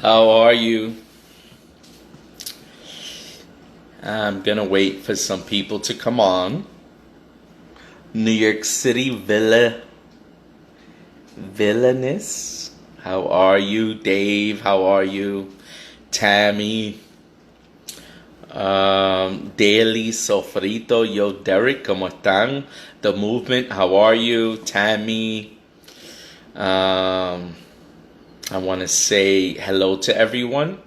How are you? I'm gonna wait for some people to come on. New York City villainous. How are you, Dave? How are you, Tammy? Daily Sofrito, yo, Derek, ¿cómo están? The Movement, how are you, Tammy? I want to say hello to everyone.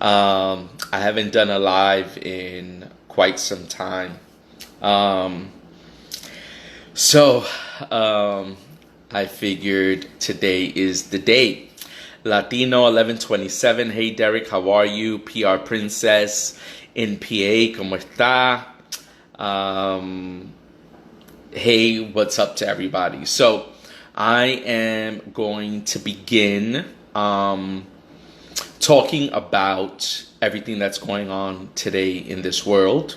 I haven't done a live in quite some time. So I figured today is the day. Latino 1127. Hey Derek, how are you? PR Princess in PA, ¿cómo está? Hey, what's up to everybody? So I am going to begin talking about everything that's going on today in this world.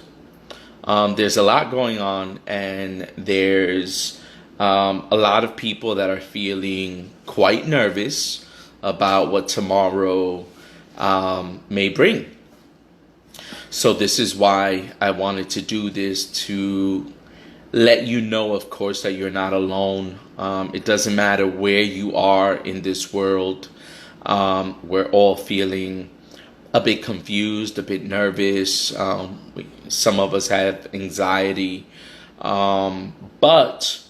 There's a lot going on, and there's a lot of people that are feeling quite nervous about what tomorrow may bring. So this is why I wanted to do this, to let you know, of course, that you're not alone. It doesn't matter where you are in this world. We're all feeling a bit confused, a bit nervous. Some of us have anxiety. But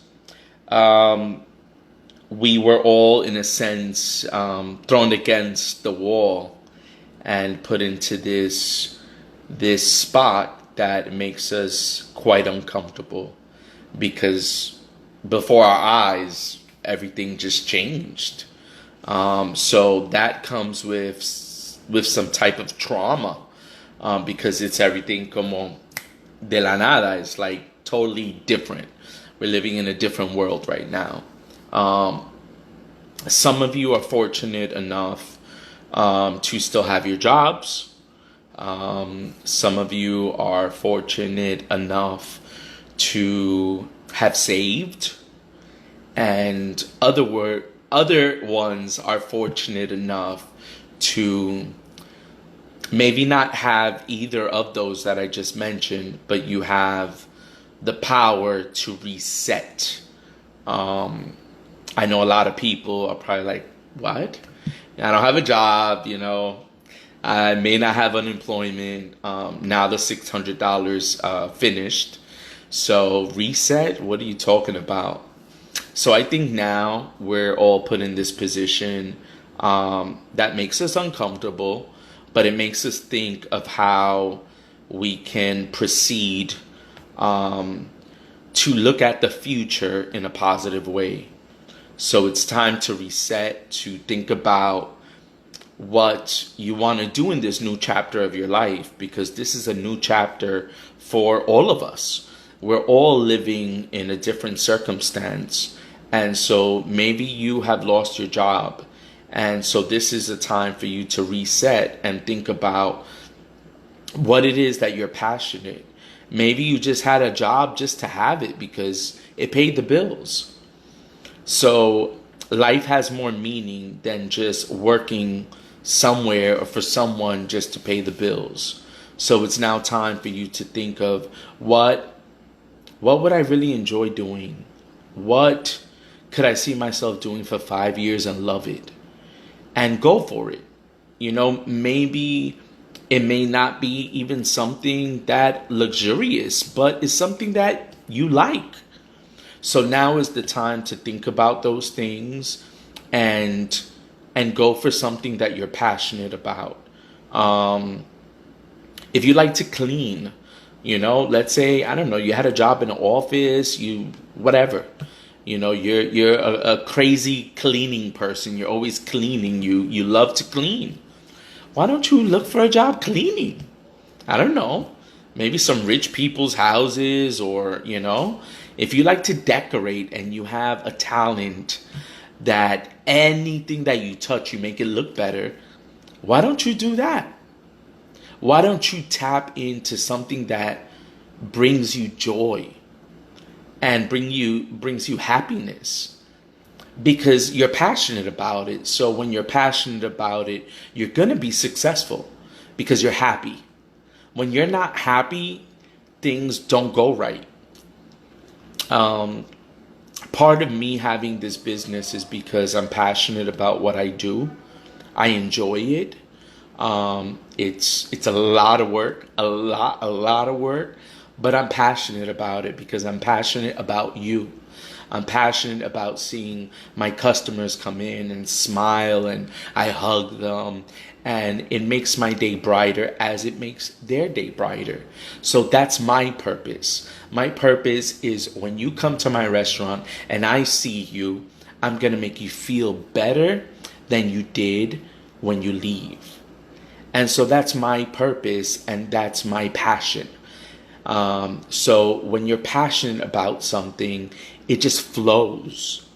we were all, in a sense, thrown against the wall and put into this spot that makes us quite uncomfortable, because before our eyes, everything just changed. So that comes with some type of trauma, because it's everything como de la nada. It's like totally different. We're living in a different world right now. Some of you are fortunate enough to still have your jobs. Some of you are fortunate enough to have saved, and other ones are fortunate enough to maybe not have either of those that I just mentioned, but you have the power to reset. I know a lot of people are probably like, what? I don't have a job, I may not have unemployment. Now the $600 finished. So reset? What are you talking about? So I think now we're all put in this position that makes us uncomfortable, but it makes us think of how we can proceed to look at the future in a positive way. So it's time to reset, to think about what you want to do in this new chapter of your life, because this is a new chapter for all of us. We're all living in a different circumstance. And so maybe you have lost your job. And so this is a time for you to reset and think about what it is that you're passionate. Maybe you just had a job just to have it because it paid the bills. So life has more meaning than just working somewhere or for someone just to pay the bills. So it's now time for you to think of what would I really enjoy doing? What could I see myself doing for 5 years and love it? And go for it. Maybe it may not be even something that luxurious, but it's something that you like. So now is the time to think about those things and go for something that you're passionate about. If you like to clean, let's say, I don't know, you had a job in an office, whatever. You're a crazy cleaning person. You're always cleaning. You love to clean. Why don't you look for a job cleaning? I don't know. Maybe some rich people's houses, or, if you like to decorate and you have a talent that anything that you touch, you make it look better. Why don't you do that? Why don't you tap into something that brings you joy and brings you happiness? because you're passionate about it. So when you're passionate about it, you're going to be successful because you're happy. When you're not happy, things don't go right. Um, Part of me having this business is because I'm passionate about what I do. I enjoy it. It's a lot of work, a lot of work, but I'm passionate about it because I'm passionate about you. I'm passionate about seeing my customers come in and smile and I hug them, and it makes my day brighter as it makes their day brighter. So that's my purpose. My purpose is when you come to my restaurant and I see you, I'm going to make you feel better than you did when you leave. And so that's my purpose and that's my passion. So when you're passionate about something, it just flows.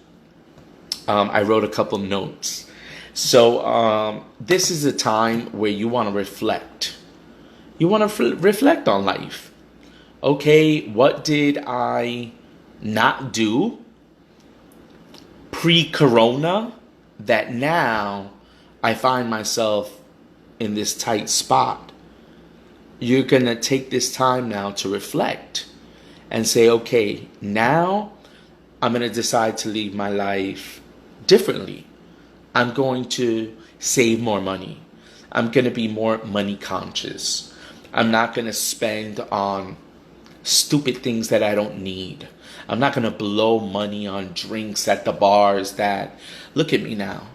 I wrote a couple notes. So this is a time where you want to reflect. You want to reflect on life. Okay, what did I not do pre-corona that now I find myself in this tight spot? You're going to take this time now to reflect and say, okay, now I'm going to decide to live my life differently. I'm going to save more money. I'm going to be more money conscious. I'm not going to spend on stupid things that I don't need. I'm not going to blow money on drinks at the bars that, look at me now.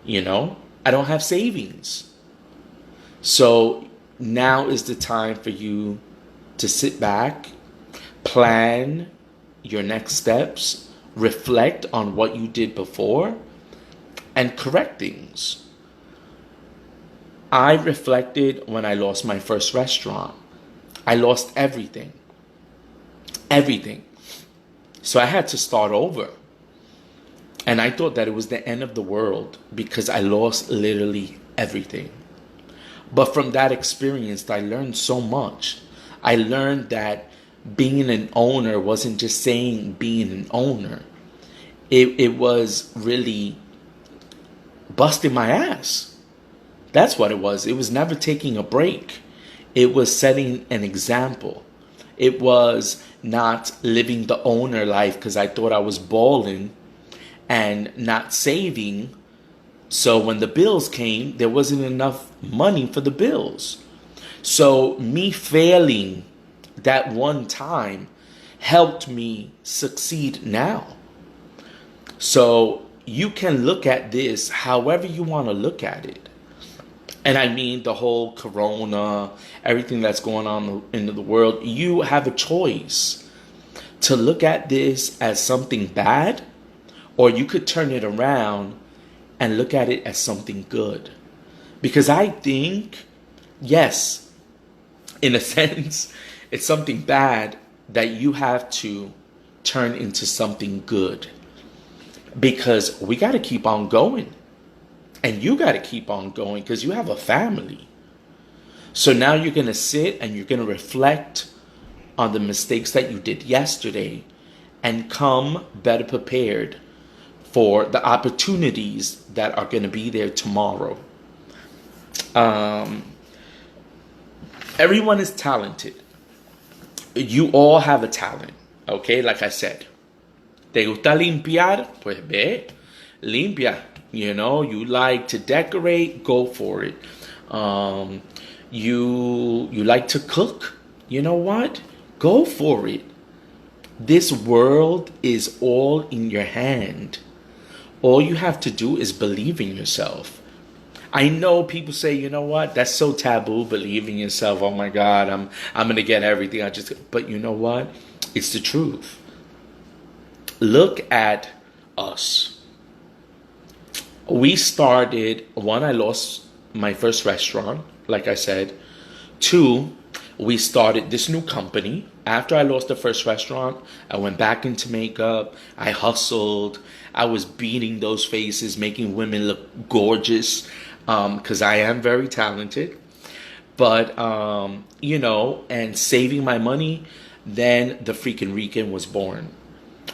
I don't have savings. So now is the time for you to sit back, plan your next steps, reflect on what you did before, and correct things. I reflected when I lost my first restaurant. I lost everything. Everything. So I had to start over. And I thought that it was the end of the world because I lost literally everything. But from that experience, I learned so much. I learned that being an owner wasn't just saying being an owner. It was really busting my ass. That's what it was. It was never taking a break. It was setting an example. It was not living the owner life because I thought I was balling and not saving. So when the bills came, there wasn't enough money for the bills. So me failing that one time helped me succeed now. So you can look at this however you want to look at it. And I mean the whole corona, everything that's going on in the world, you have a choice to look at this as something bad, or you could turn it around and look at it as something good. Because I think, yes, in a sense, it's something bad that you have to turn into something good. Because we got to keep on going. And you got to keep on going because you have a family. So now you're going to sit and you're going to reflect on the mistakes that you did yesterday and come better prepared for the opportunities that are going to be there tomorrow. Everyone is talented. You all have a talent. Okay, like I said. ¿Te gusta limpiar? Pues ve, limpia. You like to decorate, go for it. You like to cook? You know what? Go for it. This world is all in your hand. All you have to do is believe in yourself. I know people say, you know what? That's so taboo, believe in yourself. Oh my God, I'm going to get everything. But you know what? It's the truth. Look at us. We started, one, I lost my first restaurant, like I said. Two, we started this new company. After I lost the first restaurant, I went back into makeup. I hustled. I was beating those faces, making women look gorgeous, because I am very talented. But, and saving my money, then the freaking Rican was born.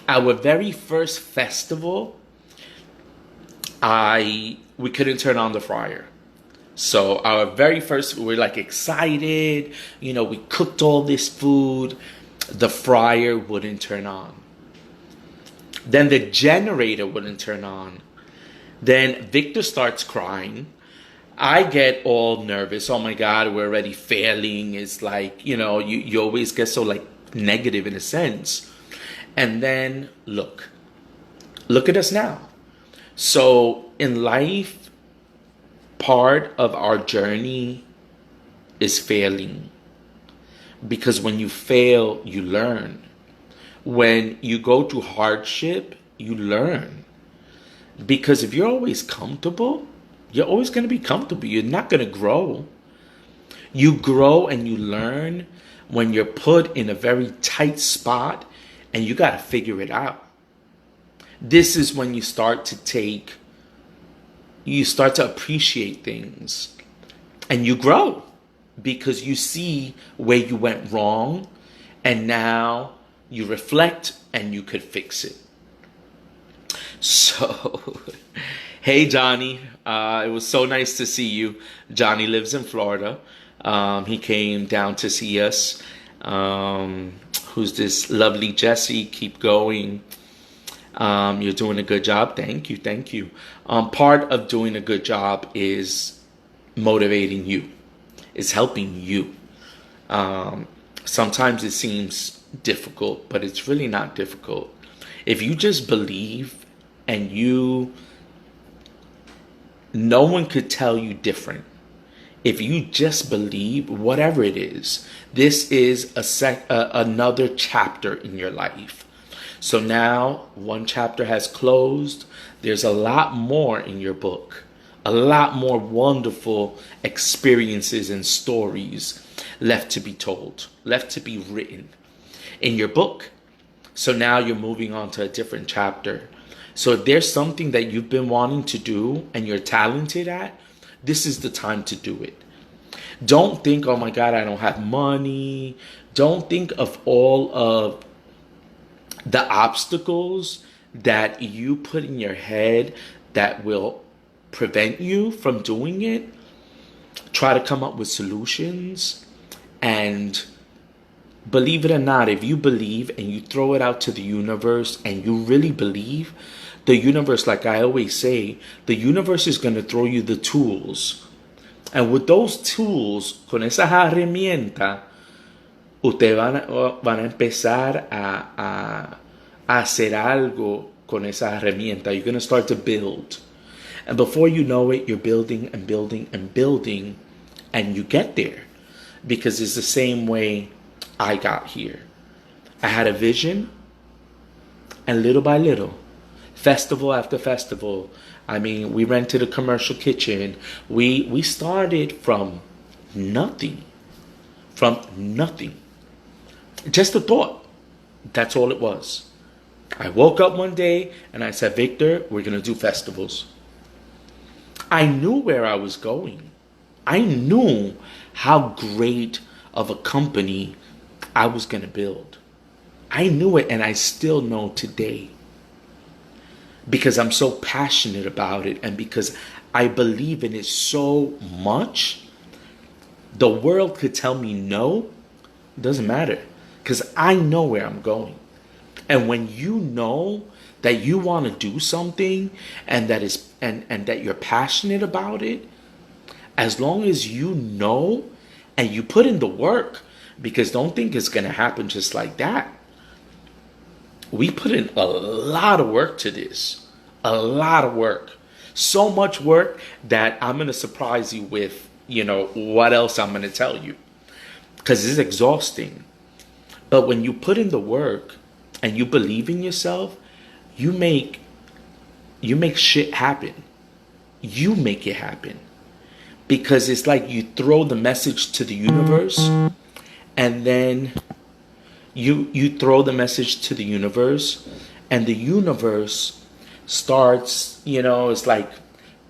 Our very first festival I we couldn't turn on the fryer. So our very first, we're like excited, we cooked all this food. The fryer wouldn't turn on. Then the generator wouldn't turn on. Then Victor starts crying. I get all nervous. Oh my God, we're already failing. It's like, you always get so like negative in a sense. And then look at us now. So in life, part of our journey is failing. Because when you fail, you learn. When you go through hardship, you learn. Because if you're always comfortable, you're always going to be comfortable. You're not going to grow. You grow and you learn when you're put in a very tight spot and you got to figure it out. This is when you start to appreciate things and you grow because you see where you went wrong and now you reflect and you could fix it. So, hey, Johnny, it was so nice to see you. Johnny lives in Florida. He came down to see us. Who's this lovely Jesse? Keep going. You're doing a good job. Thank you. Part of doing a good job is motivating you. It's helping you. Sometimes it seems difficult, but it's really not difficult. If you just believe and no one could tell you different. If you just believe, whatever it is, this is another chapter in your life. So now one chapter has closed. There's a lot more in your book, a lot more wonderful experiences and stories left to be told, left to be written in your book. So now you're moving on to a different chapter. So if there's something that you've been wanting to do and you're talented at, this is the time to do it. Don't think, oh my God, I don't have money. Don't think of all of the obstacles that you put in your head that will prevent you from doing it. Try to come up with solutions. And believe it or not, if you believe and you throw it out to the universe and you really believe, the universe, like I always say, the universe is going to throw you the tools. And with those tools, con esas herramientas, ustedes van a empezar a hacer algo con esa herramienta. You're going to start to build. And before you know it, you're building and building and building. And you get there. Because it's the same way I got here. I had a vision. And little by little, festival after festival, we rented a commercial kitchen. We started from nothing. Just a thought. That's all it was. I woke up one day and I said, Victor, we're going to do festivals. I knew where I was going. I knew how great of a company I was going to build. I knew it, and I still know today. Because I'm so passionate about it and because I believe in it so much. The world could tell me no. It doesn't matter. Because I know where I'm going. And when you know that you want to do something and that you're passionate about it, as long as you know and you put in the work, because don't think it's going to happen just like that. We put in a lot of work to this. A lot of work. So much work that I'm going to surprise you with, what else I'm going to tell you. Because it's exhausting. But when you put in the work and you believe in yourself, you make shit happen. You make it happen. Because it's like you throw the message to the universe and then you throw the message to the universe and the universe starts, it's like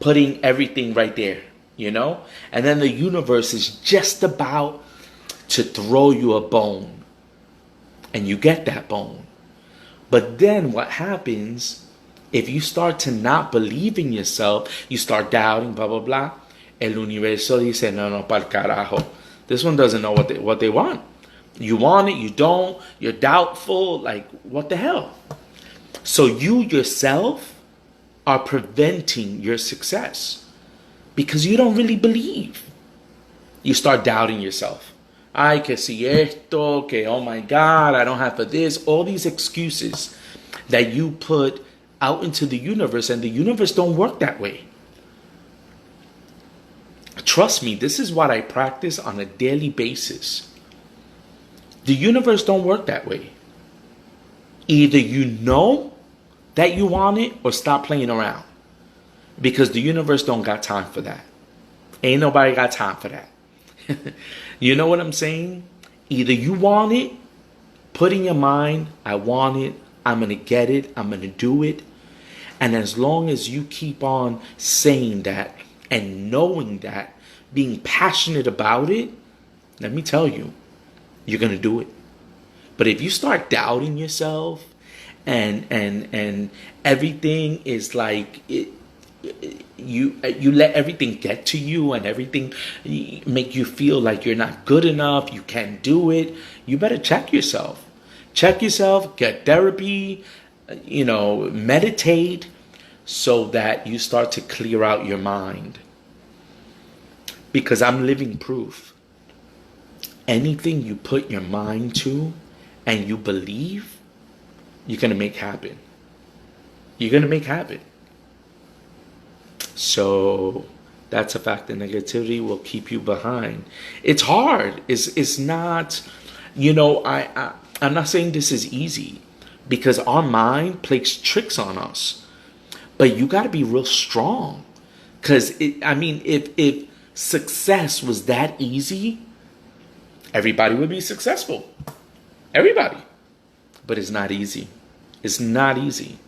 putting everything right there, and then the universe is just about to throw you a bone and you get that bone. But then what happens If you start to not believe in yourself, you start doubting, blah, blah, blah. El universo dice, no, no, pa'l carajo. This one doesn't know what they want. You want it, you don't, you're doubtful, like, what the hell? So you yourself are preventing your success because you don't really believe. You start doubting yourself. Ay, que si esto, que oh my God, I don't have for this. All these excuses that you put out into the universe, and the universe don't work that way. Trust me, this is what I practice on a daily basis. The universe don't work that way. Either you know that you want it or stop playing around. Because the universe don't got time for that. Ain't nobody got time for that. You know what I'm saying? Either you want it, put in your mind, I want it, I'm going to get it, I'm going to do it. And as long as you keep on saying that and knowing that, being passionate about it, let me tell you, you're going to do it. But if you start doubting yourself and everything is like you let everything get to you and everything make you feel like you're not good enough, you can't do it, you better check yourself. Check yourself, get therapy, meditate so that you start to clear out your mind. Because I'm living proof. Anything you put your mind to and you believe, you're going to make happen. You're going to make happen. So that's a fact that negativity will keep you behind. It's hard. It's not, I'm not saying this is easy because our mind plays tricks on us. But you got to be real strong. Because, if success was that easy, everybody would be successful. Everybody. But it's not easy. It's not easy.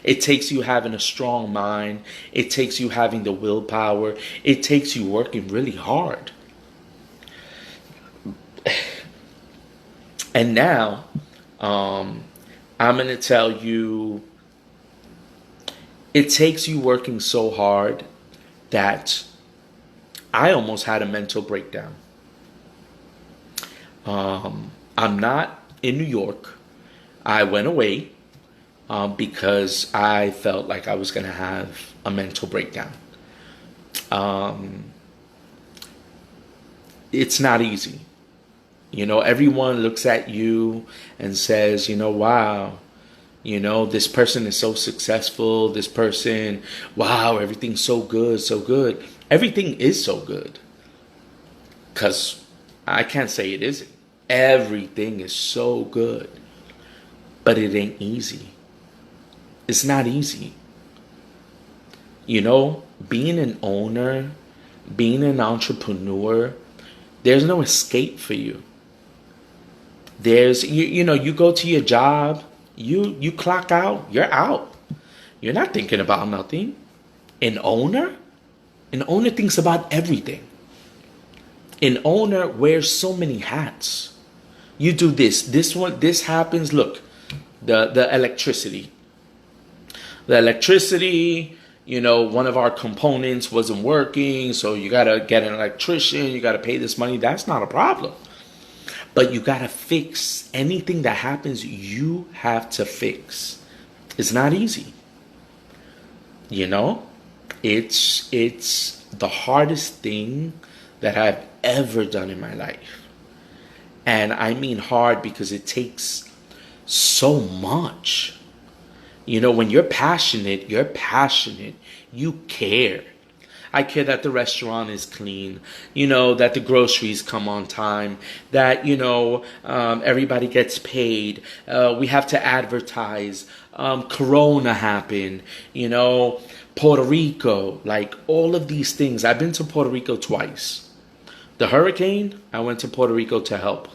It takes you having a strong mind. It takes you having the willpower. It takes you working really hard. And now, I'm going to tell you, it takes you working so hard that I almost had a mental breakdown. I'm not in New York. I went away because I felt like I was going to have a mental breakdown. It's not easy. Everyone looks at you and says, wow, this person is so successful. This person, wow, everything's so good, so good. Everything is so good. Because I can't say it isn't. Everything is so good. But it ain't easy. It's not easy. Being an owner, being an entrepreneur, there's no escape for you. There's, you go to your job, you clock out, you're out. You're not thinking about nothing. An owner thinks about everything. An owner wears so many hats. You do this happens. Look, the electricity. The electricity, one of our components wasn't working, so you got to get an electrician, you got to pay this money. That's not a problem. But you got to fix anything that happens, you have to fix. It's not easy. It's the hardest thing that I've ever done in my life. And I mean hard because it takes so much. When you're passionate, you care. I care that the restaurant is clean, that the groceries come on time, that, everybody gets paid. We have to advertise. Corona happened, Puerto Rico, like all of these things. I've been to Puerto Rico twice. The hurricane, I went to Puerto Rico to help.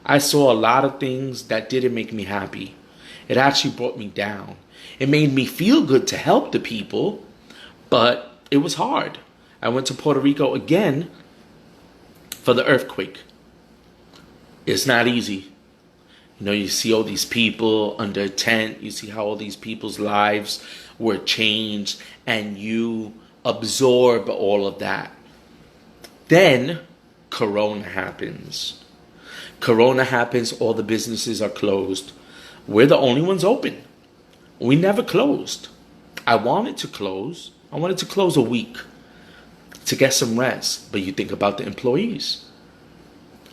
I saw a lot of things that didn't make me happy. It actually brought me down. It made me feel good to help the people, but it was hard. I went to Puerto Rico again for the earthquake. It's not easy. You know, you see all these people under a tent. You see how all these people's lives were changed, and you absorb all of that. Then Corona happens. Corona happens, all the businesses are closed. We're the only ones open. We never closed. I wanted to close. I wanted to close a week to get some rest. But you think about the employees.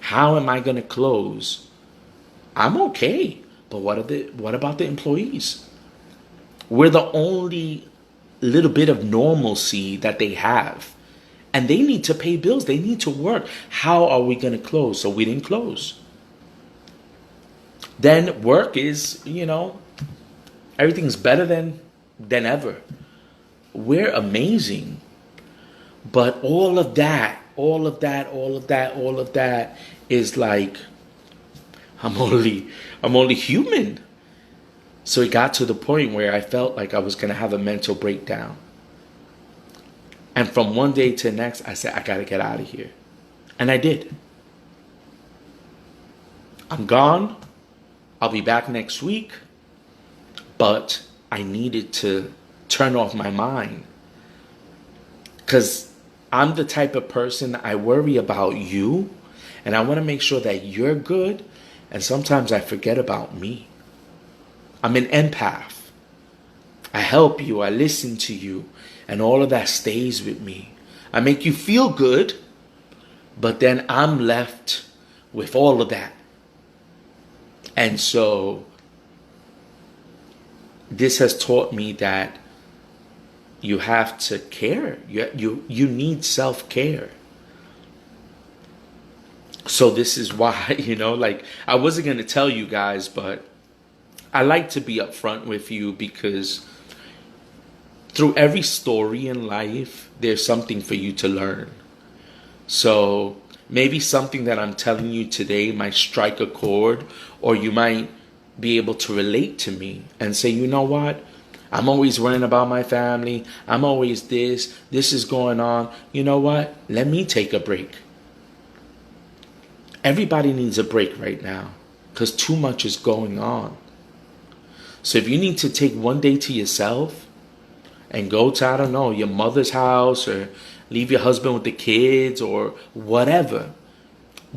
How am I going to close? I'm okay. But what about the employees? We're the only little bit of normalcy that they have. And they need to pay bills. They need to work. How are we going to close? So we didn't close. Then work is, everything's better than ever. We're amazing. But all of that is like, I'm only human. So it got to the point where I felt like I was going to have a mental breakdown. And from one day to the next, I said, I got to get out of here. And I did. I'm gone. I'll be back next week. But I needed to turn off my mind. Because I'm the type of person, I worry about you. And I want to make sure that you're good. And sometimes I forget about me. I'm an empath. I help you. I listen to you. And all of that stays with me. I make you feel good. But then I'm left with all of that. And so this has taught me that you have to care. You need self-care. So this is why, I wasn't going to tell you guys, but I like to be upfront with you because through every story in life, there's something for you to learn. So maybe something that I'm telling you today might strike a chord, or you might be able to relate to me and say, you know what? I'm always worrying about my family. I'm always this is going on. You know what? Let me take a break. Everybody needs a break right now because too much is going on. So if you need to take one day to yourself and go to, I don't know, your mother's house or leave your husband with the kids or whatever,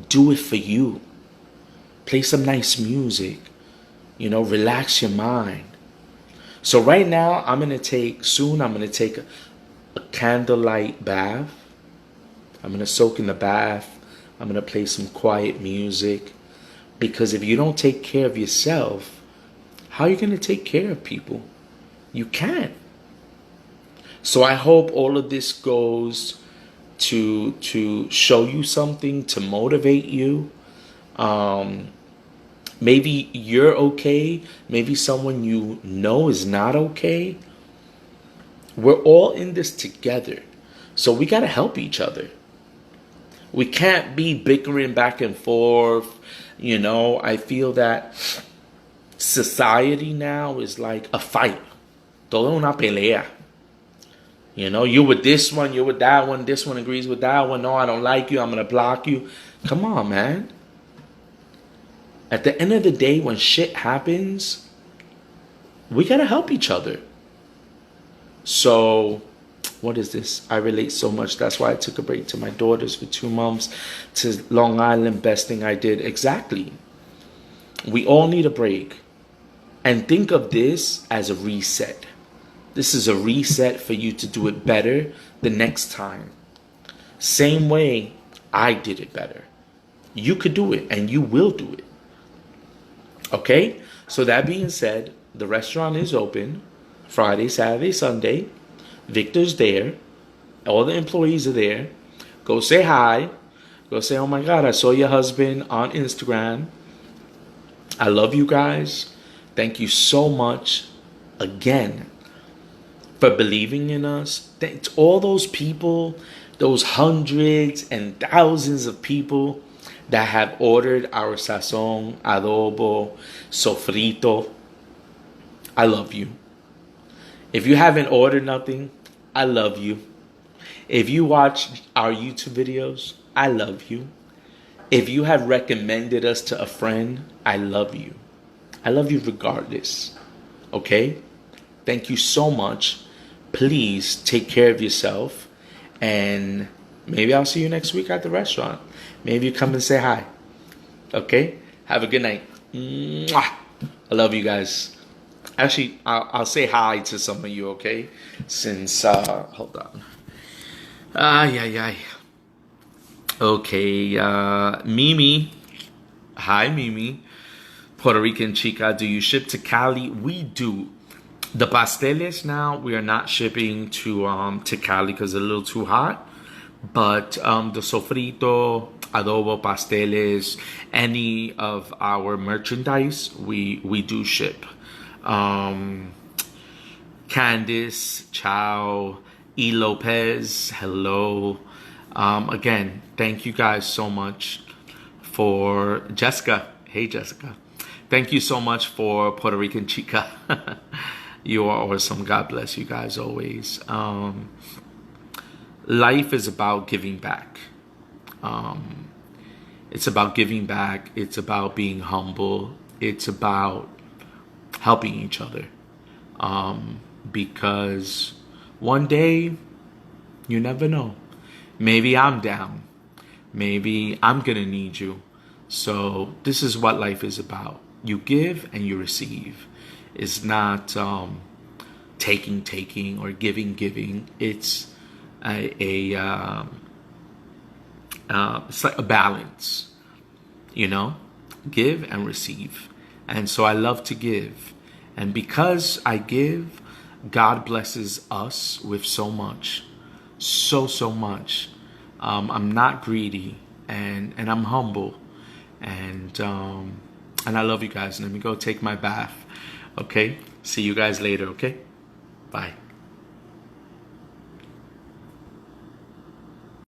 do it for you. Play some nice music. Relax your mind. So right now, I'm going to take a candlelight bath. I'm going to soak in the bath. I'm going to play some quiet music. Because if you don't take care of yourself, how are you going to take care of people? You can't. So I hope all of this goes to show you something, to motivate you. Maybe you're okay. Maybe someone you know is not okay. We're all in this together. So we got to help each other. We can't be bickering back and forth. I feel that society now is like a fight. Todo una pelea. You're with this one, you're with that one. This one agrees with that one. No, I don't like you. I'm going to block you. Come on, man. At the end of the day, when shit happens, we got to help each other. So, what is this? I relate so much. That's why I took a break to my daughters for 2 months. To Long Island, best thing I did. Exactly. We all need a break. And think of this as a reset. This is a reset for you to do it better the next time. Same way I did it better. You could do it and you will do it. Okay? So that being said, the restaurant is open Friday, Saturday, Sunday. Victor's there. All the employees are there. Go say hi. Go say, oh my God, I saw your husband on Instagram. I love you guys. Thank you so much again for believing in us. Thanks all those people, those hundreds and thousands of people that have ordered our sazon, adobo, sofrito. I love you. If you haven't ordered nothing, I love you. If you watch our YouTube videos, I love you. If you have recommended us to a friend, I love you. I love you regardless. Okay? Thank you so much. Please take care of yourself. And maybe I'll see you next week at the restaurant. Maybe you come and say hi. Okay? Have a good night. Mwah! I love you guys. Actually, I'll say hi to some of you, okay? Since, hold on. Yeah. Okay, Mimi. Hi, Mimi. Puerto Rican chica, do you ship to Cali? We do. The pasteles now, we are not shipping to Cali because it's a little too hot. But the sofrito, adobo, pasteles, any of our merchandise, we do ship. Candice, ciao. E. Lopez, hello. Again, thank you guys so much for Jessica. Hey, Jessica. Thank you so much for Puerto Rican Chica. You are awesome. God bless you guys always. Life is about giving back. It's about giving back. It's about being humble. It's about helping each other. Because one day, you never know. Maybe I'm down. Maybe I'm going to need you. So this is what life is about. You give and you receive. It's not taking or giving. It's it's like a balance, you know, give and receive. And so I love to give. And because I give, God blesses us with so much, so much. I'm not greedy, and I'm humble, and I love you guys. Let me go take my bath. Okay, see you guys later. Okay, bye.